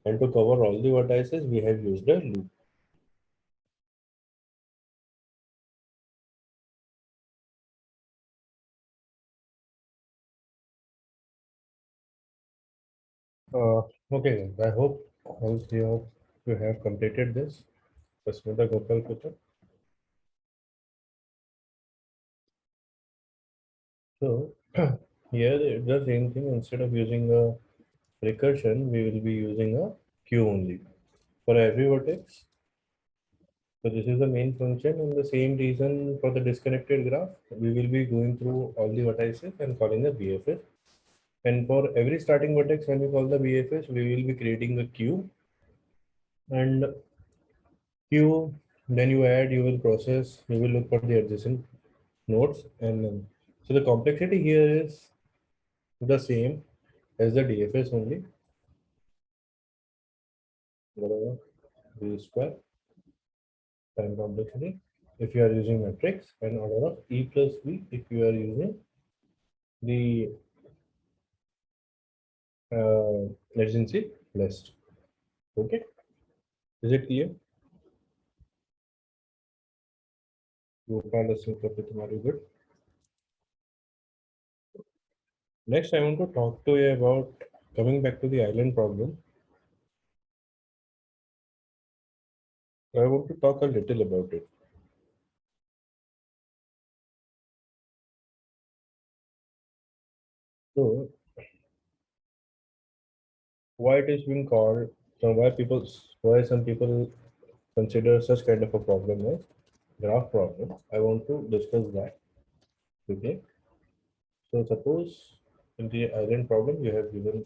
and to cover all the vertices, we have used a loop. Okay, I hope all three of you have completed this. Asmita, Gopal, Tutor. So here it's the same thing. Instead of using a recursion, we will be using a queue only for every vertex. So this is the main function, and the same reason for the disconnected graph, we will be going through all the vertices and calling the BFS. And for every starting vertex, when we call the BFS, we will be creating a queue, and queue. Then you add, you will process, you will look for the adjacent nodes, and so the complexity here is the same as the DFS only. Whatever B square time complexity if you are using matrix, and order of E plus V if you are using the adjacency list. Okay, is it clear? Gopal, तुम्हारी good. Next, I want to talk to you about coming back to the island problem. I want to talk a little about it. So, why it is being called, so why some people consider such kind of a problem as graph problem. I want to discuss that. Okay. So suppose in the island problem, you have given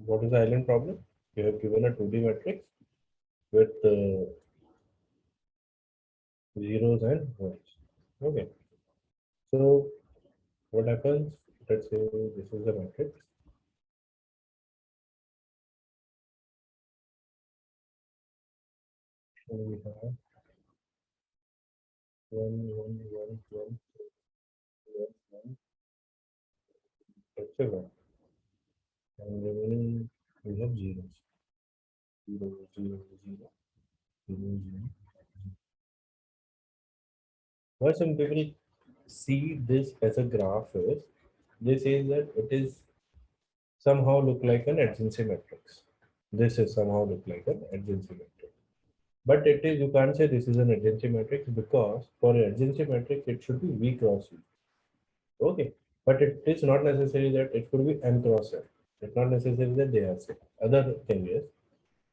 what is the island problem? You have given a 2D matrix with zeros and ones. Okay. So what happens? Let's say this is the matrix. So we have one, one, etc. And remaining we have zeros. Zero, zero, zero, zero, zero. Why some people see this as a graph is they say that it is somehow look like an adjacency matrix. This is somehow look like an adjacency matrix. But it is, you can't say this is an adjacency matrix because for an adjacency matrix, it should be V cross V. Okay. But it is not necessary that it could be M cross M. It's not necessary that they are same. Other thing is,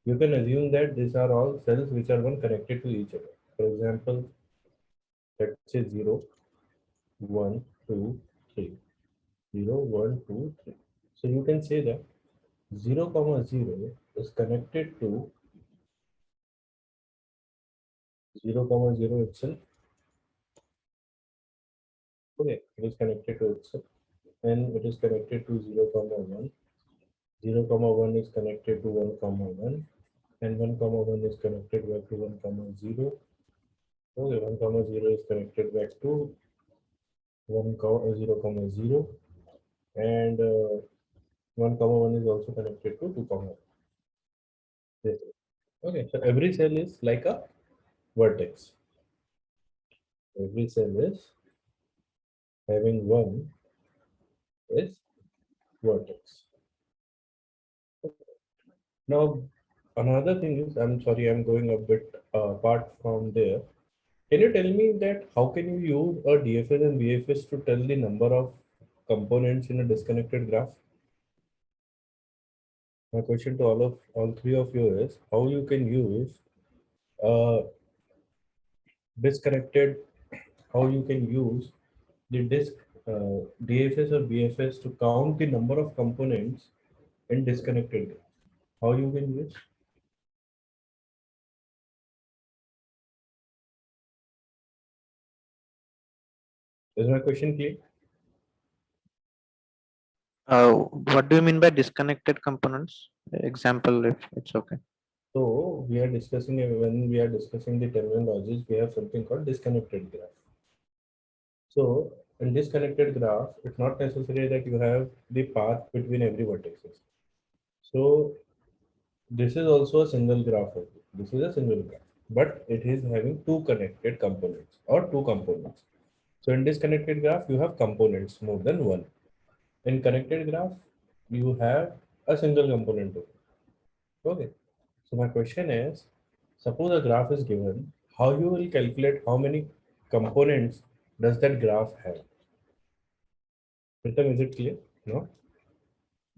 you can assume that these are all cells which are one connected to each other. For example, let's say 0, 1, 2, 3. 0, 1, 2, 3. So you can say that 0, comma 0 is connected to 0, comma 0 itself. Okay, it is connected to itself, and it is connected to 0, comma 1. 0, comma 1 is connected to 1, comma 1, and 1, comma 1 is connected back to 1, comma 0. Okay, 1, comma 0 is connected back to 1, comma 0, comma 0, and 1, comma 1 is also connected to 2, comma 1. Yes. Okay, so every cell is like a vertex. Every cell is having one is vertex. Now, another thing is, I'm sorry, I'm going a bit apart from there. Can you tell me that how can you use a DFS and BFS to tell the number of components in a disconnected graph? My question to all three of you is how you can use uh, disconnected, how you can use the disk DFS or BFS to count the number of components in disconnected graph. How you can use? Is my question clear? What do you mean by disconnected components? Example, if it's okay. So we are discussing when we are discussing the terminologies, we have something called disconnected graph. So in disconnected graph, it's not necessary that you have the path between every vertices. So this is also a single graph. This is a single graph, but it is having two connected components or two components. So in disconnected graph, you have components more than one. In connected graph, you have a single component. Okay. So my question is, suppose a graph is given, how you will calculate how many components does that graph have? Pritam, is it clear? No?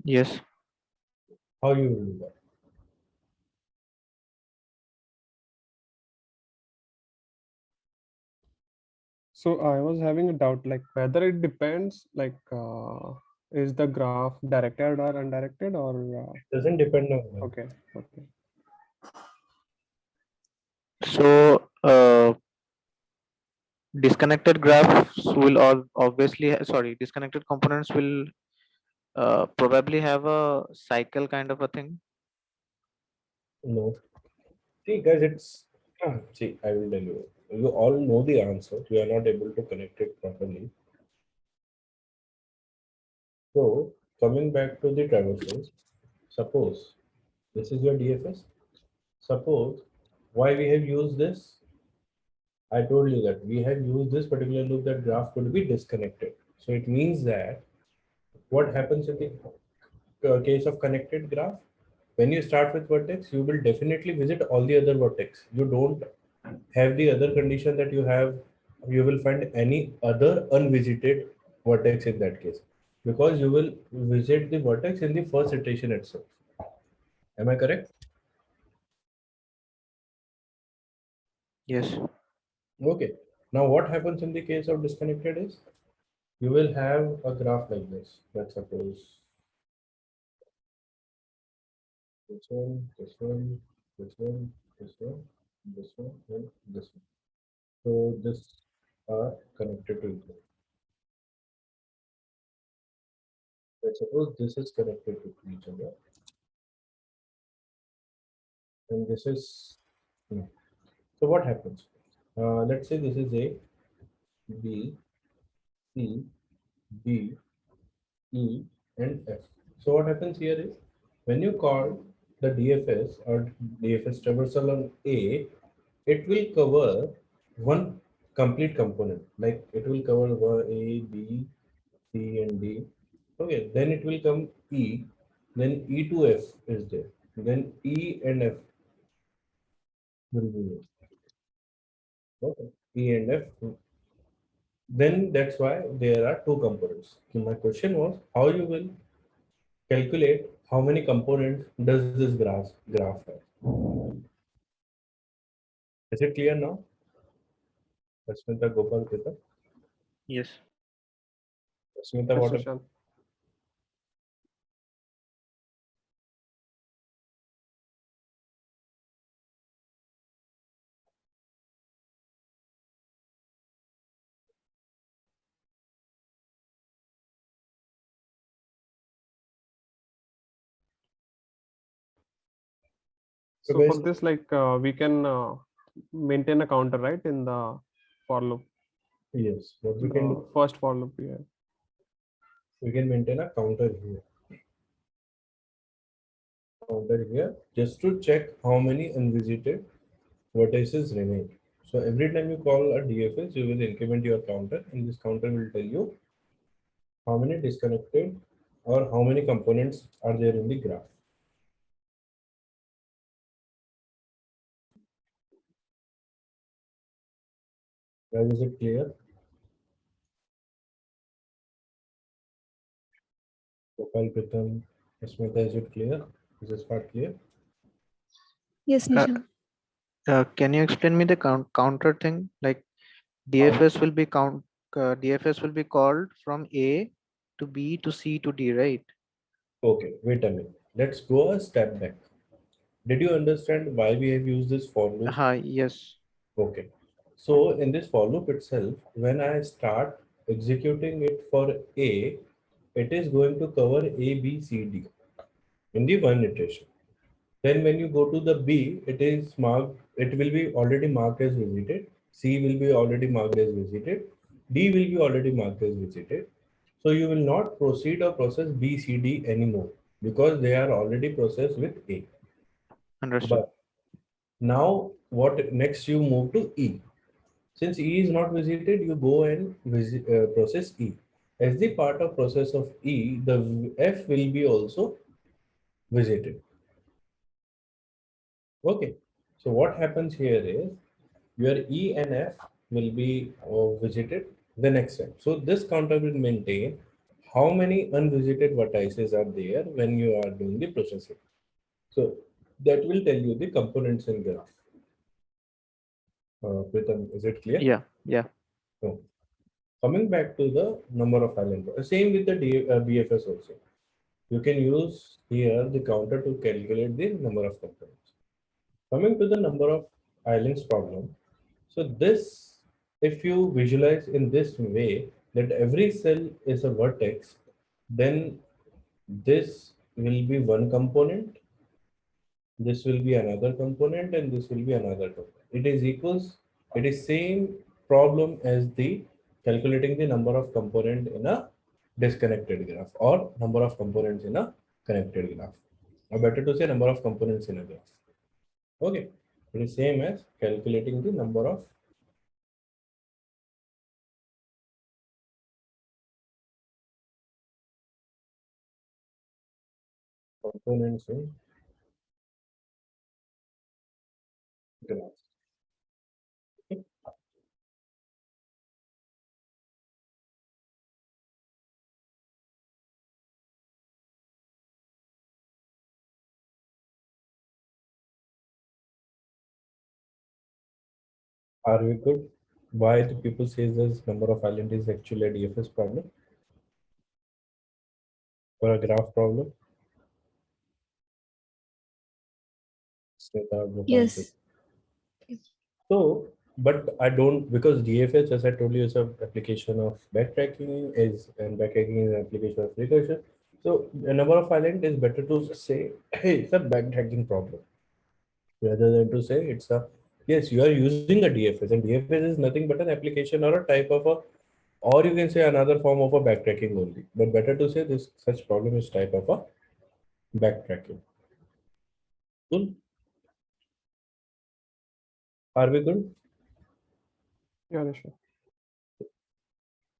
Yes. How you will do that? So I was having a doubt, like whether it depends, like is the graph directed or undirected, or Doesn't depend on that. okay, okay. So disconnected graphs will all obviously sorry, disconnected components will probably have a cycle kind of a thing. No. See, guys, it's see, I will tell you. You all know the answer. You are not able to connect it properly. So coming back to the traversals, suppose this is your DFS. Suppose why we have used this. I told you that we have used this particular loop that graph could be disconnected. So it means that what happens in the case of connected graph, when you start with vertex, you will definitely visit all the other vertex. You don't have the other condition that you will find any other unvisited vertex in that case, because you will visit the vertex in the first iteration itself. Am I correct? Yes. Okay. Now what happens in the case of disconnected is you will have a graph like this. Let's suppose this one, this one, this one, this one, this one, and this one. So this are connected to each other. Let's suppose this is connected to each other, and this is no. So what happens? Let's say this is A, B, C, D, E, and F. So what happens here is when you call the DFS or DFS traversal on A, it will cover one complete component. Like it will cover A, B, C, and D. Okay, then it will come E, then E to F is there. Then E and F will be there. Okay, E and F. Then that's why there are two components. So my question was how you will calculate how many components does this graph have? Is it clear now? Asmita, Gopal, Krita. Yes. Asmita, Yes, what? Sushant. So So for guys, this, like we can maintain a counter, right, in the for loop, yes, what we can the do, first for loop. Yeah. we can maintain a counter here, just to check how many unvisited vertices remain. So every time you call a DFS, you will increment your counter, and this counter will tell you how many disconnected or how many components are there in the graph. Guys, is it clear? Gopal, Pritam, Smita, is it clear? Is this part clear? Yes, Uh, Nishan. can you explain me the counter thing? Like DFS will be DFS will be called from A to B to C to D, right? Okay, wait a minute. Let's go a step back. Did you understand why we have used this for loop? Yes. Okay. So in this for loop itself, when I start executing it for A, it is going to cover A, B, C, D in the one iteration. Then when you go to the B, it is marked, it will be already marked as visited. C will be already marked as visited. D will be already marked as visited. So you will not proceed or process B, C, D anymore because they are already processed with A. Understood. But now what next you move to E. Since E is not visited, you go and process E. As the part of process of E, the F will be also visited. Okay. So what happens here is your E and F will be visited the next step. So this counter will maintain how many unvisited vertices are there when you are doing the processing. So that will tell you the components in graph. Pritam, is it clear? Yeah. No. Coming back to the number of island, same with the BFS also. You can use here the counter to calculate the number of components. Coming to the number of islands problem. So this, if you visualize in this way, that every cell is a vertex, then this will be one component, this will be another component, and this will be another component. It is equals, it is same problem as the calculating the number of component in a disconnected graph or number of components in a connected graph. Or better to say number of components in a graph. Okay. It is same as calculating the number of components in graph. Okay. Are we good? Why the people say this number of island is actually a DFS problem or a graph problem? Smita, Gopal, Yes. so, but I don't, because DFS, as I told you, is an application of backtracking, is and backtracking is an application of recursion. So a number of island is better to say, hey, it's a backtracking problem rather than to say it's a, yes, you are using a DFS, and DFS is nothing but an application or a type of a, or you can say another form of a backtracking only. But better to say this such problem is type of a backtracking. Cool. Are we good? Yeah, Nishan.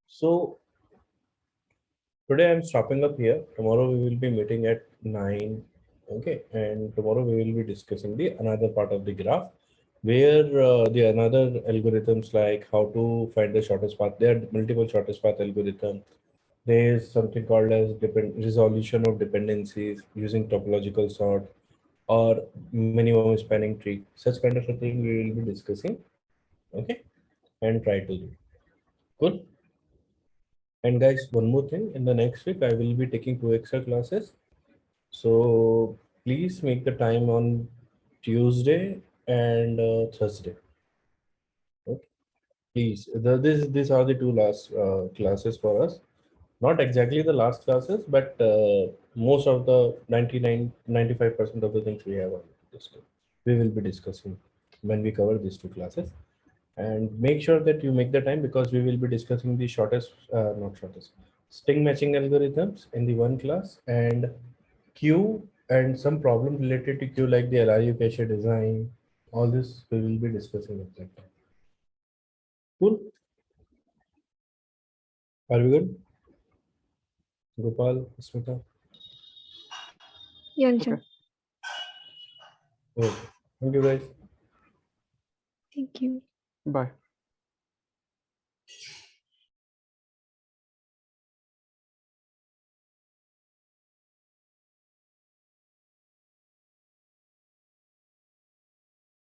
So today I'm stopping up here. Tomorrow we will be meeting at 9. Okay, and tomorrow we will be discussing the another part of the graph where the another algorithms like how to find the shortest path. There are multiple shortest path algorithm. There is something called as resolution of dependencies using topological sort or minimum spanning tree. Such kind of a thing we will be discussing. Okay, and try to do. Cool. And guys, one more thing. In the next week, I will be taking 2 extra classes. So please make the time on Tuesday and Thursday. Okay. Please, these are the two last classes for us. Not exactly the last classes, but most of the 95% of the things we have already discussed. We will be discussing when we cover these two classes. And make sure that you make the time because we will be discussing the shortest, not shortest, string matching algorithms in the one class and queue and some problem related to queue like the LRU cache design. All this we will be discussing at that time. Cool. Are we good? Gopal, Smita? Yeah, Okay. Nishan. Okay. Thank you guys. Thank you. Bye.